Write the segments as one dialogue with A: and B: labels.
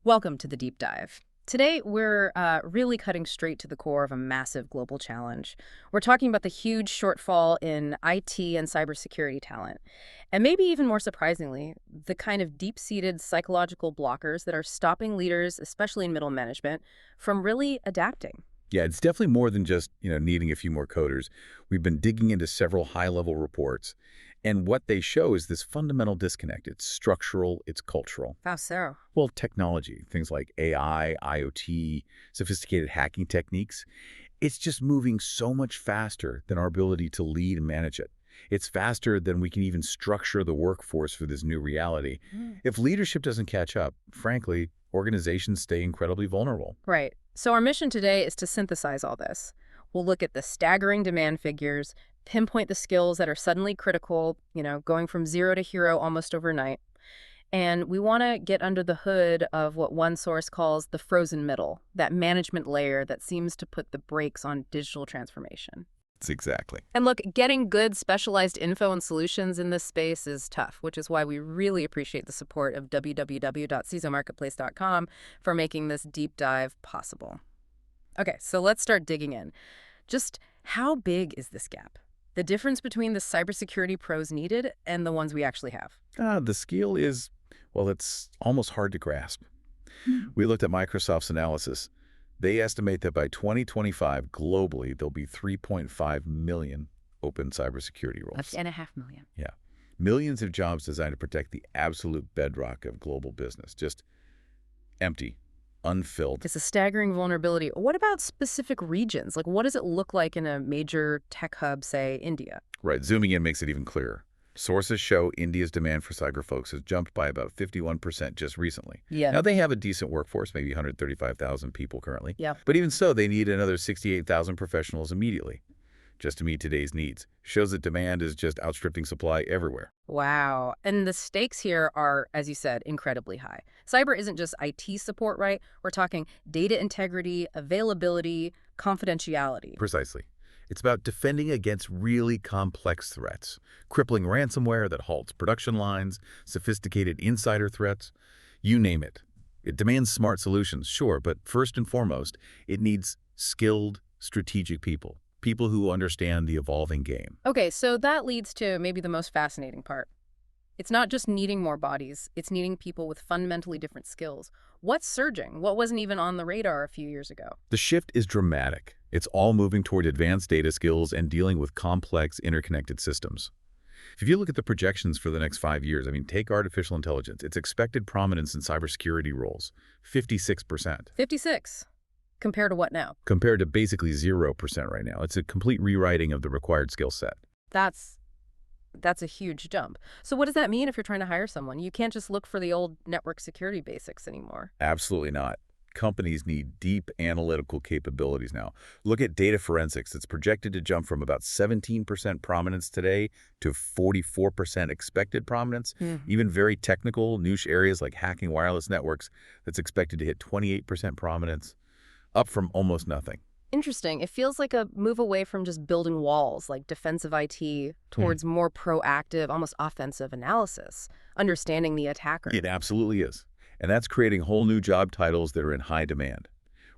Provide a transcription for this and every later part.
A: Welcome to the deep dive. Today, we're really cutting straight to the core of a massive global challenge. We're talking about the huge shortfall in IT and cybersecurity talent. And maybe even more surprisingly, the kind of deep-seated psychological blockers that are stopping leaders, especially in middle management, from really adapting.
B: Yeah, it's definitely more than just, needing a few more coders. We've been digging into several high-level reports, and what they show is this fundamental disconnect. It's structural, it's cultural.
A: How so?
B: Well, technology, things like AI, IoT, sophisticated hacking techniques, it's just moving so much faster than our ability to lead and manage it. It's faster than we can even structure the workforce for this new reality. If leadership doesn't catch up, frankly, organizations stay incredibly vulnerable.
A: Right. So our mission today is to synthesize all this. We'll look at the staggering demand figures, pinpoint the skills that are suddenly critical, going from zero to hero almost overnight. And we want to get under the hood of what one source calls the frozen middle, that management layer that seems to put the brakes on digital transformation.
B: It's exactly.
A: And look, getting good specialized info and solutions in this space is tough, which is why we really appreciate the support of www.cisomarketplace.com for making this deep dive possible. Okay, so let's start digging in. Just how big is this gap? The difference between the cybersecurity pros needed and the ones we actually have?
B: The scale is, well, it's almost hard to grasp. We looked at Microsoft's analysis. They estimate that by 2025, globally, there'll be 3.5 million open cybersecurity roles.
A: 1.5 million.
B: Yeah. Millions of jobs designed to protect the absolute bedrock of global business. Just empty, unfilled.
A: It's a staggering vulnerability. What about specific regions? Like, what does it look like in a major tech hub, say, India?
B: Right. Zooming in makes it even clearer. Sources show India's demand for cyber folks has jumped by about 51% just recently.
A: Yeah.
B: Now, they have a decent workforce, maybe 135,000 people currently.
A: Yeah.
B: But even so, they need another 68,000 professionals immediately just to meet today's needs. Shows that demand is just outstripping supply everywhere.
A: Wow. And the stakes here are, as you said, incredibly high. Cyber isn't just IT support, right? We're talking data integrity, availability, confidentiality.
B: Precisely. It's about defending against really complex threats, crippling ransomware that halts production lines, sophisticated insider threats, you name it. It demands smart solutions, sure, but first and foremost, it needs skilled, strategic people, people who understand the evolving game.
A: Okay, so that leads to maybe the most fascinating part. It's not just needing more bodies, it's needing people with fundamentally different skills. What's surging? What wasn't even on the radar a few years ago?
B: The shift is dramatic. It's all moving toward advanced data skills and dealing with complex, interconnected systems. If you look at the projections for the next 5 years, take artificial intelligence. Its expected prominence in cybersecurity roles, 56%.
A: 56. Compared to what now?
B: Compared to basically 0% right now. It's a complete rewriting of the required skill set.
A: That's a huge jump. So what does that mean if you're trying to hire someone? You can't just look for the old network security basics anymore.
B: Absolutely not. Companies need deep analytical capabilities now. Look at data forensics. It's projected to jump from about 17% prominence today to 44% expected prominence. Even very technical, niche areas like hacking wireless networks, that's expected to hit 28% prominence, up from almost nothing.
A: Interesting. It feels like a move away from just building walls, like defensive IT, towards more proactive, almost offensive analysis, understanding the attacker.
B: It absolutely is. And that's creating whole new job titles that are in high demand.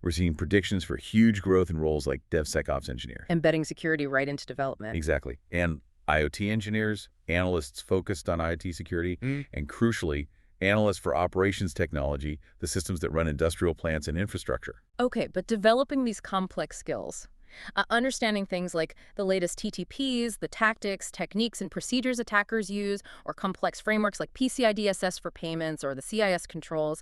B: We're seeing predictions for huge growth in roles like DevSecOps engineer.
A: Embedding security right into development.
B: Exactly. And IoT engineers, analysts focused on IT security, and crucially, analysts for operations technology, the systems that run industrial plants and infrastructure.
A: Okay, but developing these complex skills, understanding things like the latest TTPs, the tactics, techniques, and procedures attackers use, or complex frameworks like PCI DSS for payments or the CIS controls,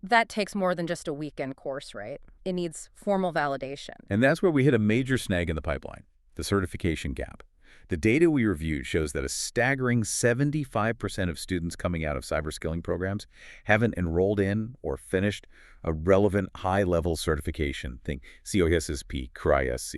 A: that takes more than just a weekend course, right? It needs formal validation.
B: And that's where we hit a major snag in the pipeline, the certification gap. The data we reviewed shows that a staggering 75% of students coming out of cyberskilling programs haven't enrolled in or finished a relevant high-level certification. Think CISSP, CRI-SC,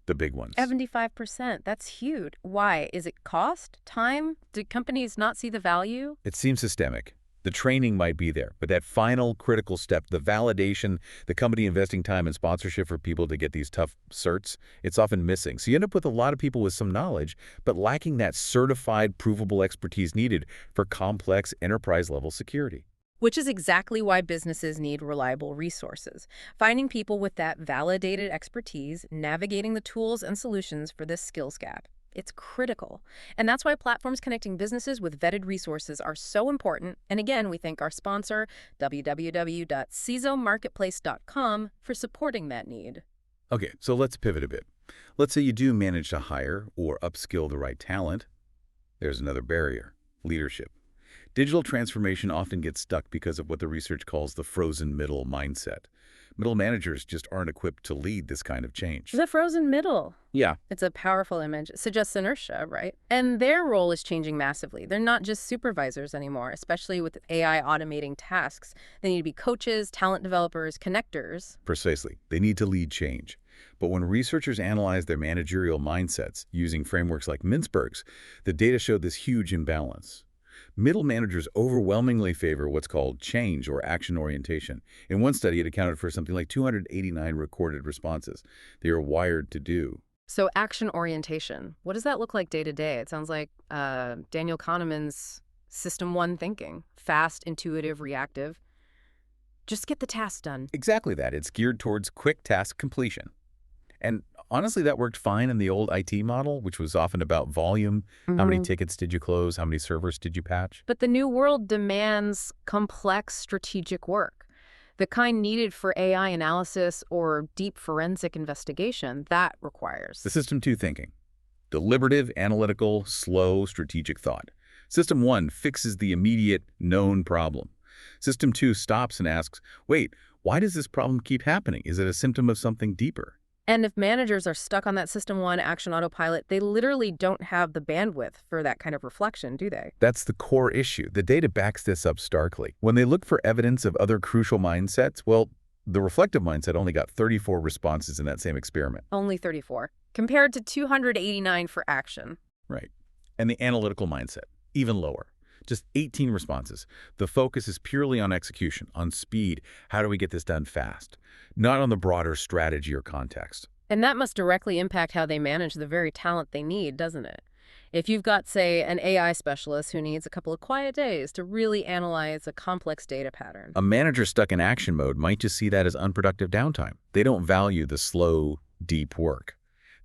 B: the big ones.
A: 75%, that's huge. Why? Is it cost? Time? Do companies not see the value?
B: It seems systemic. The training might be there, but that final critical step, the validation, the company investing time and sponsorship for people to get these tough certs, it's often missing. So you end up with a lot of people with some knowledge, but lacking that certified, provable expertise needed for complex enterprise-level security.
A: Which is exactly why businesses need reliable resources. Finding people with that validated expertise, navigating the tools and solutions for this skills gap. It's critical. And that's why platforms connecting businesses with vetted resources are so important. And again, we thank our sponsor, www.cisomarketplace.com, for supporting that need.
B: Okay, so let's pivot a bit. Let's say you do manage to hire or upskill the right talent. There's another barrier: leadership. Digital transformation often gets stuck because of what the research calls the frozen middle mindset. Middle managers just aren't equipped to lead this kind of change.
A: The frozen middle.
B: Yeah,
A: It's a powerful image. It suggests inertia, right? And their role is changing massively. They're not just supervisors anymore, especially with AI automating tasks. They need to be coaches, talent developers, connectors.
B: precisely. They need to lead change. But when researchers analyzed their managerial mindsets using frameworks like Mintzberg's, the data showed this huge imbalance. Middle managers overwhelmingly favor what's called change or action orientation. In one study, it accounted for something like 289 recorded responses they are wired to do.
A: So action orientation, what does that look like day to day? It sounds like Daniel Kahneman's System 1 thinking. Fast, intuitive, reactive. Just get the task done.
B: Exactly that. It's geared towards quick task completion. And honestly, that worked fine in the old IT model, which was often about volume. How many tickets did you close? How many servers did you patch?
A: But the new world demands complex strategic work. The kind needed for AI analysis or deep forensic investigation, that requires.
B: The System 2 thinking. Deliberative, analytical, slow, strategic thought. System 1 fixes the immediate, known problem. System 2 stops and asks, wait, why does this problem keep happening? Is it a symptom of something deeper?
A: And if managers are stuck on that System 1 action autopilot, they literally don't have the bandwidth for that kind of reflection, do they?
B: That's the core issue. The data backs this up starkly. When they look for evidence of other crucial mindsets, well, the reflective mindset only got 34 responses in that same experiment.
A: Only 34, compared to 289 for action.
B: Right. And the analytical mindset, even lower. Just 18 responses. The focus is purely on execution, on speed. How do we get this done fast? Not on the broader strategy or context.
A: And that must directly impact how they manage the very talent they need, doesn't it? If you've got, say, an AI specialist who needs a couple of quiet days to really analyze a complex data pattern.
B: A manager stuck in action mode might just see that as unproductive downtime. They don't value the slow, deep work.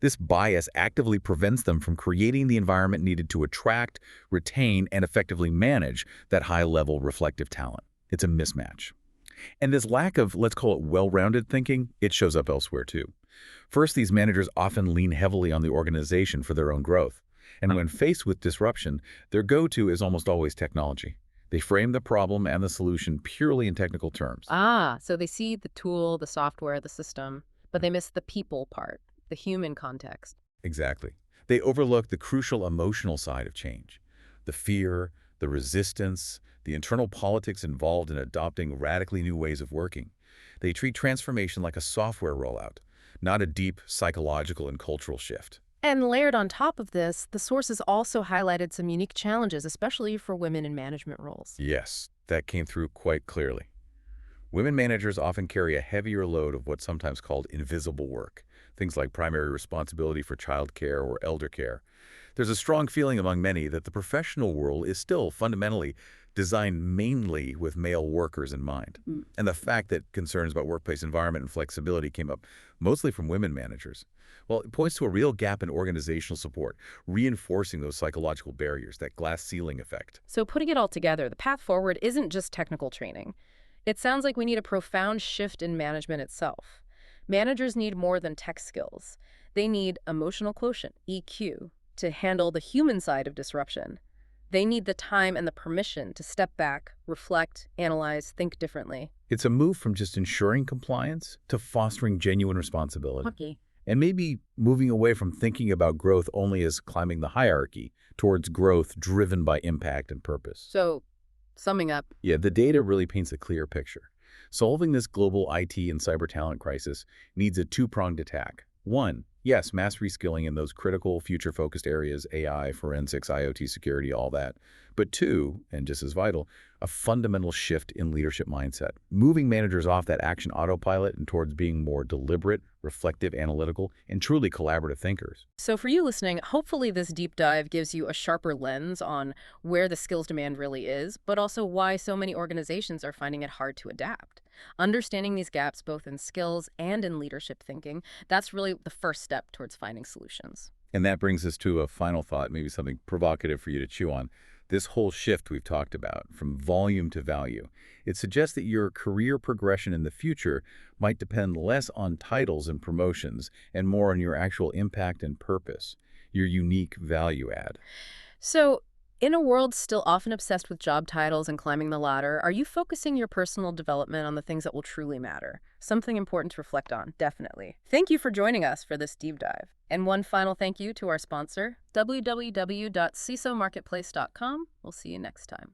B: This bias actively prevents them from creating the environment needed to attract, retain, and effectively manage that high-level reflective talent. It's a mismatch. And this lack of, let's call it well-rounded thinking, it shows up elsewhere too. First, these managers often lean heavily on the organization for their own growth. And when faced with disruption, their go-to is almost always technology. They frame the problem and the solution purely in technical terms.
A: So they see the tool, the software, the system, but they miss the people part, the human context.
B: Exactly. They overlook the crucial emotional side of change. The fear, the resistance, the internal politics involved in adopting radically new ways of working. They treat transformation like a software rollout, not a deep psychological and cultural shift.
A: And layered on top of this, the sources also highlighted some unique challenges, especially for women in management roles.
B: Yes, that came through quite clearly. Women managers often carry a heavier load of what's sometimes called invisible work, things like primary responsibility for child care or elder care. There's a strong feeling among many that the professional world is still fundamentally designed mainly with male workers in mind. And the fact that concerns about workplace environment and flexibility came up mostly from women managers, well, it points to a real gap in organizational support, reinforcing those psychological barriers, that glass ceiling effect.
A: So putting it all together, the path forward isn't just technical training. It sounds like we need a profound shift in management itself. Managers need more than tech skills. They need emotional quotient, EQ, to handle the human side of disruption. They need the time and the permission to step back, reflect, analyze, think differently.
B: It's a move from just ensuring compliance to fostering genuine responsibility.
A: Okay.
B: And maybe moving away from thinking about growth only as climbing the hierarchy towards growth driven by impact and purpose.
A: So, summing up.
B: Yeah, the data really paints a clear picture. Solving this global IT and cyber talent crisis needs a two-pronged attack. One, Yes, mass reskilling in those critical future-focused areas, AI, forensics, IoT security, all that. But two, and just as vital, a fundamental shift in leadership mindset, moving managers off that action autopilot and towards being more deliberate, reflective, analytical, and truly collaborative thinkers.
A: So for you listening, hopefully this deep dive gives you a sharper lens on where the skills demand really is, but also why so many organizations are finding it hard to adapt. Understanding these gaps both in skills and in leadership thinking, that's really the first step towards finding solutions.
B: And that brings us to a final thought, maybe something provocative for you to chew on. This whole shift we've talked about, from volume to value, it suggests that your career progression in the future might depend less on titles and promotions and more on your actual impact and purpose, your unique value add.
A: So, in a world still often obsessed with job titles and climbing the ladder, are you focusing your personal development on the things that will truly matter? Something important to reflect on, definitely. Thank you for joining us for this deep dive. And one final thank you to our sponsor, www.cisomarketplace.com. We'll see you next time.